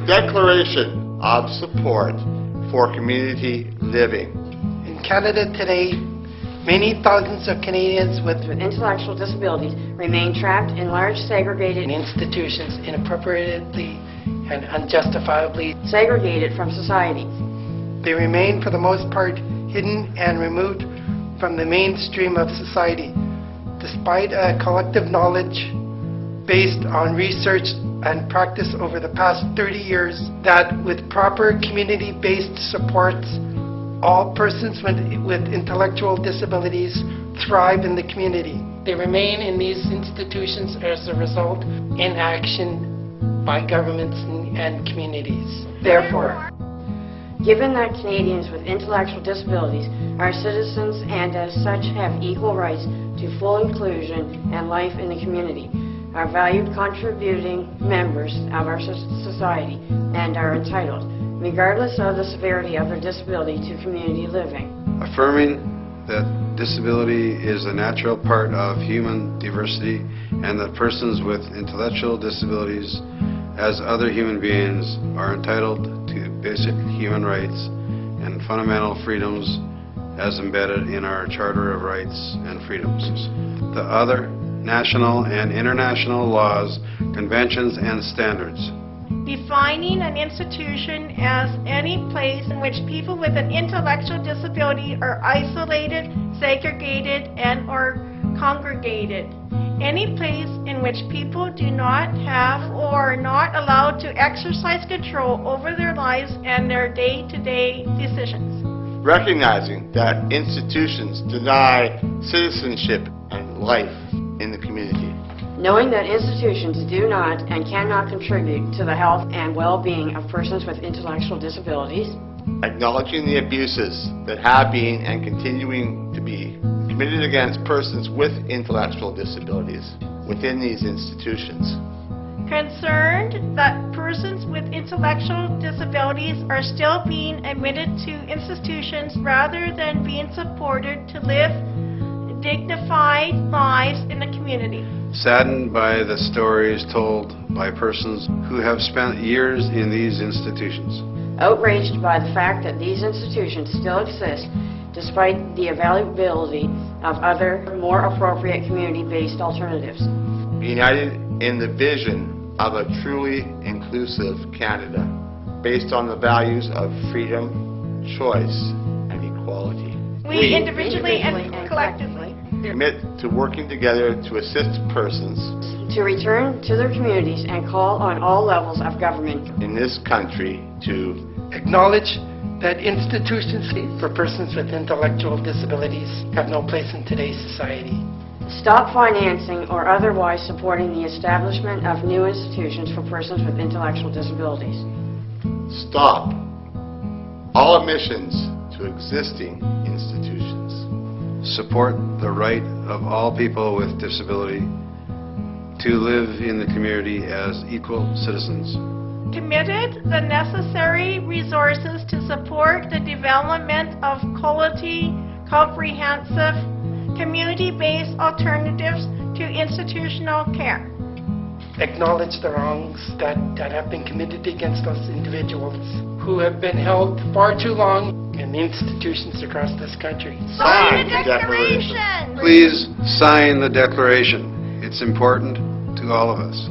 Declaration of Support for Community Living. In Canada today, many thousands of Canadians with intellectual disabilities remain trapped in large segregated institutions inappropriately and unjustifiably segregated from society. They remain for the most part hidden and removed from the mainstream of society, despite a collective knowledge based on research and practice over the past 30 years that with proper community-based supports, all persons with intellectual disabilities thrive in the community. They remain in these institutions as a result of inaction by governments and communities. Therefore, given that Canadians with intellectual disabilities are citizens and as such have equal rights to full inclusion and life in the community, are valued contributing members of our society and are entitled, regardless of the severity of their disability, to community living. Affirming that disability is a natural part of human diversity and that persons with intellectual disabilities, as other human beings, are entitled to basic human rights and fundamental freedoms as embedded in our Charter of Rights and Freedoms. The other national and international laws, conventions, and standards. Defining an institution as any place in which people with an intellectual disability are isolated, segregated, and or congregated. Any place in which people do not have or are not allowed to exercise control over their lives and their day-to-day decisions. Recognizing that institutions deny citizenship and life in the community. Knowing that institutions do not and cannot contribute to the health and well-being of persons with intellectual disabilities. Acknowledging the abuses that have been and continuing to be committed against persons with intellectual disabilities within these institutions. Concerned that persons with intellectual disabilities are still being admitted to institutions rather than being supported to live dignified lives in the community. Saddened by the stories told by persons who have spent years in these institutions. Outraged by the fact that these institutions still exist despite the availability of other, more appropriate community-based alternatives. United in the vision of a truly inclusive Canada based on the values of freedom, choice, and equality. We individually and collectively commit to working together to assist persons to return to their communities and call on all levels of government in this country to acknowledge that institutions for persons with intellectual disabilities have no place in today's society. Stop financing or otherwise supporting the establishment of new institutions for persons with intellectual disabilities. Stop all admissions to existing institutions. Support the right of all people with disability to live in the community as equal citizens. Committed the necessary resources to support the development of quality, comprehensive, community-based alternatives to institutional care. Acknowledge the wrongs that have been committed against those individuals who have been held far too long in institutions across this country. Sign the declaration! Please sign the declaration. It's important to all of us.